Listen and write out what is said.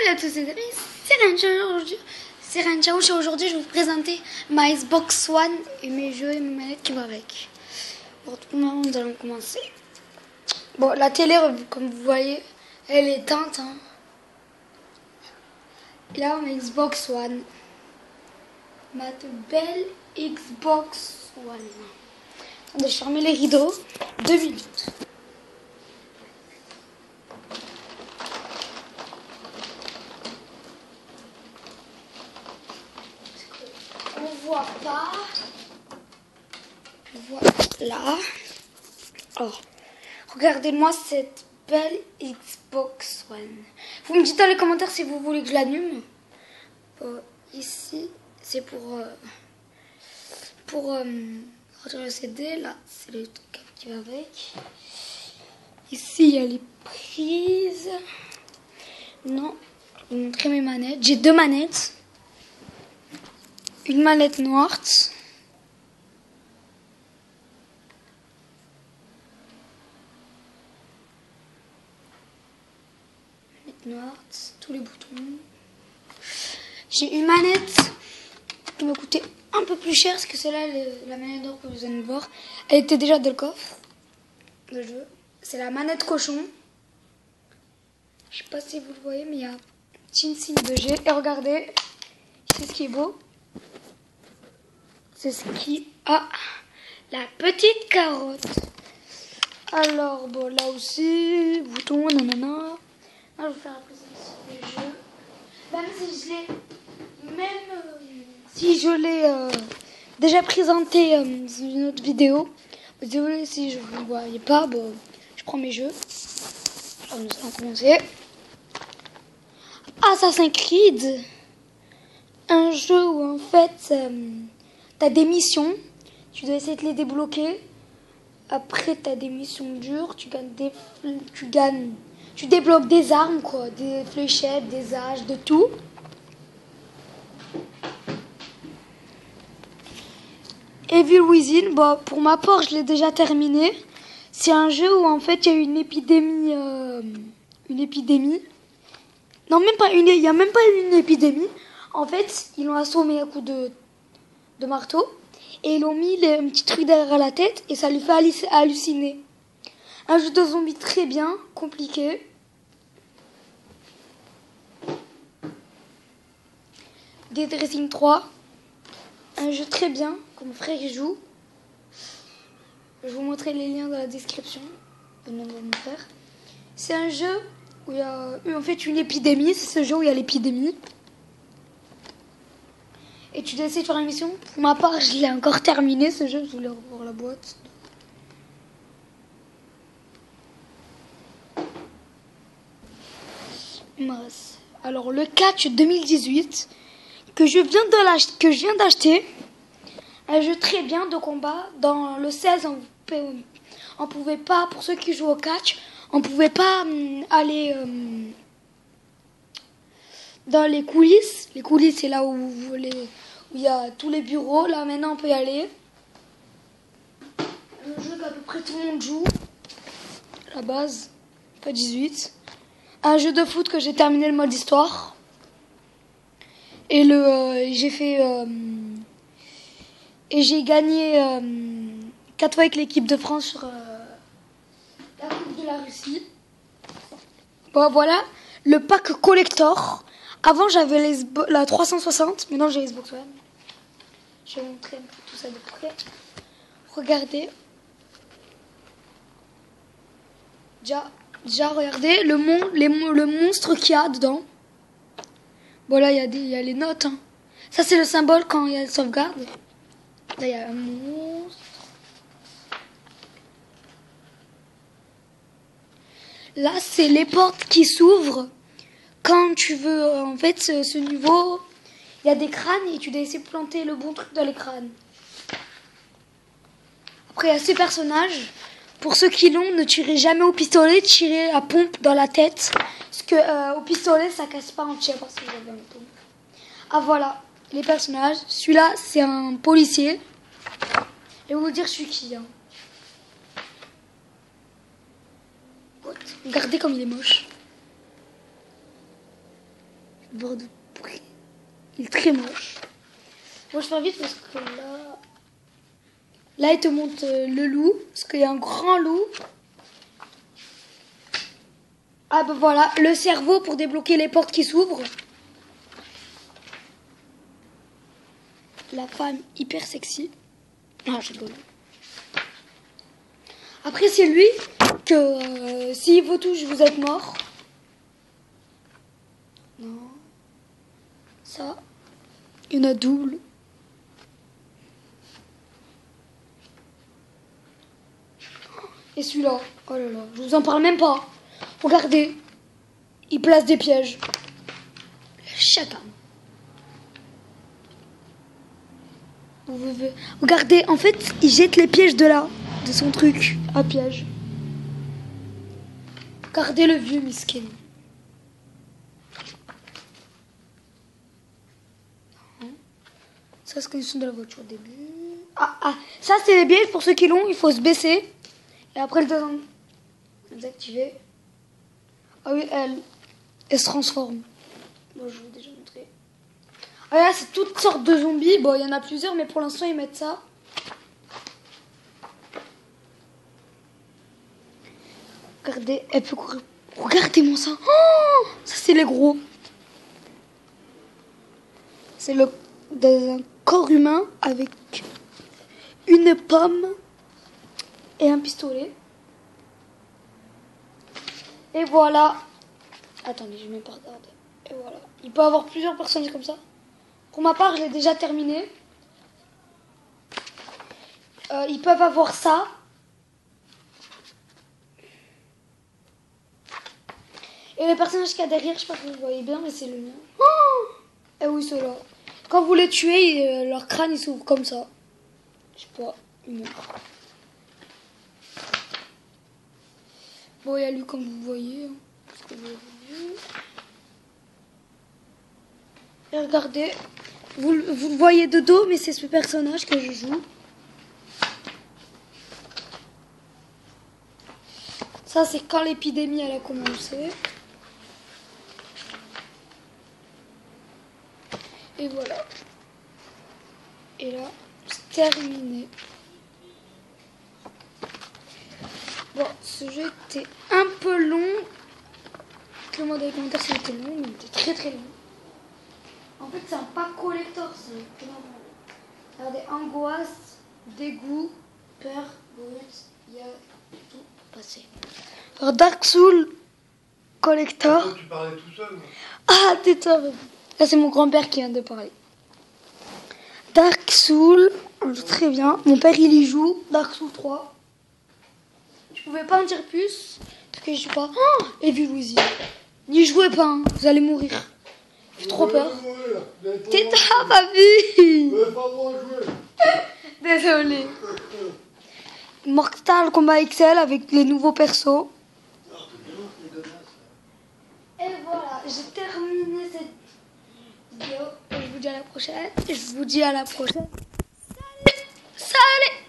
Salut à tous les amis, c'est Rancha aujourd'hui je vais vous présenter ma Xbox One et mes jeux et mes manettes qui vont avec. Bon, tout le monde, nous allons commencer. Bon, la télé, comme vous voyez, elle est éteinte. Hein. Et là, ma Xbox One. Ma belle Xbox One. Attendez, je ferme les rideaux. 2 minutes. On voit pas. Voilà. Oh, regardez-moi cette belle Xbox One. Vous me dites dans les commentaires si vous voulez que je l'allume. Ici, c'est pour retirer le CD. Là, c'est le câble qui va avec. Ici, il y a les prises. Non, je vais vous montrer mes manettes. J'ai 2 manettes. Une manette noire. Noire, tous les boutons. J'ai une manette qui m'a coûté un peu plus cher parce que celle-là, la manette d'or que vous allez voir, elle était déjà dans le coffre de jeu. C'est la manette cochon. Je sais pas si vous le voyez, mais il y a un petit signe de G. Et regardez, c'est ce qui est beau. C'est ce qui a la petite carotte. Alors, bon, là aussi, bouton, nanana. Je vais vous faire la présentation des jeux. Même si je l'ai déjà présenté dans une autre vidéo. Désolé si je ne vous voyais pas. Bon, je prends mes jeux. Alors, nous allons commencer. Assassin's Creed. Un jeu où en fait, tu as des missions. Tu dois essayer de les débloquer. Après, tu as des missions dures. Tu débloques des armes, quoi, des fléchettes, des haches, de tout. Evil Within, bon, pour ma part, je l'ai déjà terminé. C'est un jeu où en fait il y a une épidémie. Non, même pas il n'y a même pas eu une épidémie. En fait, ils l'ont assommé à coups de marteau et ils l'ont mis un petit truc derrière la tête et ça lui fait halluciner. Un jeu de zombies très bien, compliqué. Dead Rising 3, un jeu très bien, que mon frère y joue. Je vais vous montrer les liens dans la description, le nom de mon frère. C'est un jeu où il y a en fait une épidémie, c'est ce jeu où il y a l'épidémie. Et tu dois essayer de faire une mission. Pour ma part, je l'ai encore terminé ce jeu, je voulais revoir la boîte. Alors le catch 2018 que je viens d'acheter, un jeu très bien de combat. Dans le 16, on pouvait pas, pour ceux qui jouent au catch, on pouvait pas aller dans les coulisses. Les coulisses, c'est là où il y a tous les bureaux. Là maintenant, on peut y aller. Un jeu qu'à peu près tout le monde joue. La base, pas 18. Un jeu de foot que j'ai terminé le mode histoire. Et j'ai gagné 4 fois avec l'équipe de France sur la Coupe de la Russie. Bon, voilà le pack collector. Avant j'avais la 360, maintenant j'ai Xbox One. Je vais vous montrer un peu tout ça de près. Regardez. Déjà regardez le monstre qu'il y a dedans. Bon là il y a les notes. Hein. Ça c'est le symbole quand il y a la sauvegarde. Là il y a un monstre. Là c'est les portes qui s'ouvrent. Quand tu veux en fait ce niveau, il y a des crânes et tu dois essayer de planter le bon truc dans les crânes. Après il y a ces personnages. Pour ceux qui l'ont, ne tirez jamais au pistolet, tirez à pompe dans la tête. Parce que au pistolet, ça casse pas entier parce que j'avais une pompe. Ah voilà, les personnages. Celui-là, c'est un policier. Je vais vous dire je suis qui. Hein. Regardez comme il est moche. Bordeaux pris. Il est très moche. Bon, je fais vite parce que là... Là, il te montre le loup. Parce qu'il y a un grand loup. Ah ben voilà, le cerveau pour débloquer les portes qui s'ouvrent. La femme hyper sexy. Ah, je rigole. Après, c'est lui que s'il vous touche, vous êtes mort. Non. Ça. Il y en a double. Et celui-là. Oh là là, je vous en parle même pas. Regardez. Il place des pièges. Le chaton. Regardez, en fait, il jette les pièges de là. De son truc à piège. Regardez le vieux miskin. Ça, c'est quand ils sont de la voiture au début. Ah, ça, c'est les pièges pour ceux qui l'ont. Il faut se baisser. Et après, le temps désactiver. Ah oui, elle se transforme. Bon, je vous ai déjà montré. Ah là, c'est toutes sortes de zombies. Bon, il y en a plusieurs, mais pour l'instant, ils mettent ça. Regardez, elle peut courir. Regardez-moi ça. Oh, ça, c'est les gros. C'est un corps humain avec une pomme et un pistolet. Et voilà. Attendez, je vais même pas regarder. Et voilà. Il peut y avoir plusieurs personnages comme ça. Pour ma part, je l'ai déjà terminé. Ils peuvent avoir ça. Et le personnage qu'il y a derrière, je sais pas si vous voyez bien, mais c'est le mien. Oh, et oui, ceux-là. Quand vous les tuez, leur crâne il s'ouvre comme ça. Je sais pas, il meurt. Bon, il y a lui comme vous voyez. Et regardez, vous le voyez de dos, mais c'est ce personnage que je joue. Ça, c'est quand l'épidémie elle a commencé. Et voilà. Et là, c'est terminé. Bon, ce jeu était un peu long. Dites-le-moi dans les commentaires si c'était long, mais il était très très long. En fait, c'est un pack collector. C'est regardez, angoisse, dégoût, peur, brut, il y a tout passé. Alors, Dark Souls collector. Pourquoi tu parlais tout seul? Ah, tais-toi. Là, c'est mon grand-père qui vient de parler. Dark Souls, très bien. Mon père, il y joue. Dark Souls 3. Je pouvais pas en dire plus, parce que je suis pas... Oh, et puis Louisie. N'y jouez pas, hein. Vous allez mourir. J'ai trop peur. Tais-toi, papy. Désolé. Mortal Kombat XL avec les nouveaux persos. Et voilà, j'ai terminé cette vidéo. Je vous dis à la prochaine. Je vous dis à la prochaine. Salut. Salut.